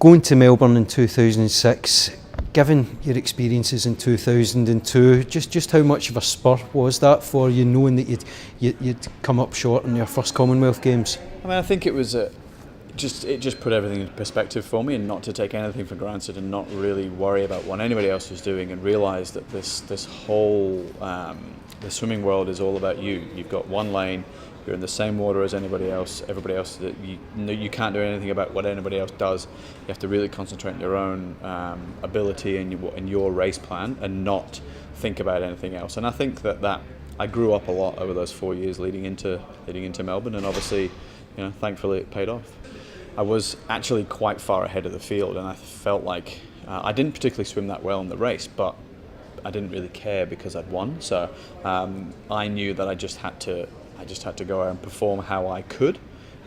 Going to Melbourne in 2006, given your experiences in 2002, just how much of a spur was that for you, knowing that you'd come up short in your first Commonwealth Games? I mean, I think it was it just put everything into perspective for me, and not to take anything for granted, and not really worry about what anybody else was doing, and realise that this whole the swimming world is all about you. You've got one lane. You're in the same water as anybody else. Everybody else, you can't do anything about what anybody else does. You have to really concentrate on your own ability and your race plan, and not think about anything else. And I think that I grew up a lot over those 4 years leading into Melbourne, and obviously, thankfully it paid off. I was actually quite far ahead of the field, and I felt like I didn't particularly swim that well in the race, but I didn't really care because I'd won. So I knew that I just had to go out and perform how I could,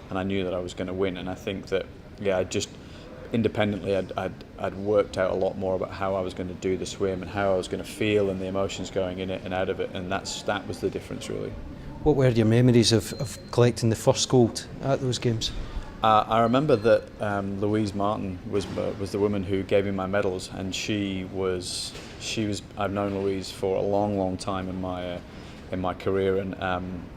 and I knew that I was going to win. And I think that, I just independently I'd worked out a lot more about how I was going to do the swim and how I was going to feel, and the emotions going in it and out of it, and that was the difference really. What were your memories of collecting the first gold at those games? I remember that Louise Martin was the woman who gave me my medals, and she was I've known Louise for a long time in my career, and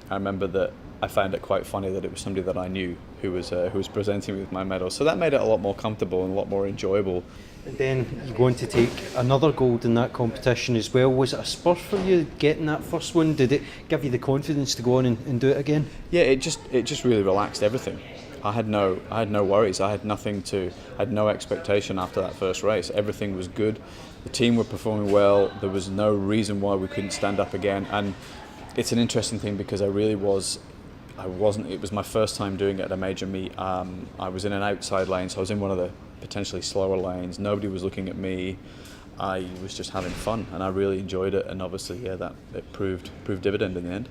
I remember that I found it quite funny that it was somebody that I knew who was presenting me with my medal. So that made it a lot more comfortable and a lot more enjoyable. And then you're going to take another gold in that competition as well. Was it a spur for you getting that first one? Did it give you the confidence to go on and do it again? Yeah, it just really relaxed everything. I had no worries. I had no expectation after that first race. Everything was good. The team were performing well. There was no reason why we couldn't stand up again. And it's an interesting thing because it was my first time doing it at a major meet. I was in an outside lane, so I was in one of the potentially slower lanes. Nobody was looking at me. I was just having fun, and I really enjoyed it. And obviously, that it proved dividend in the end.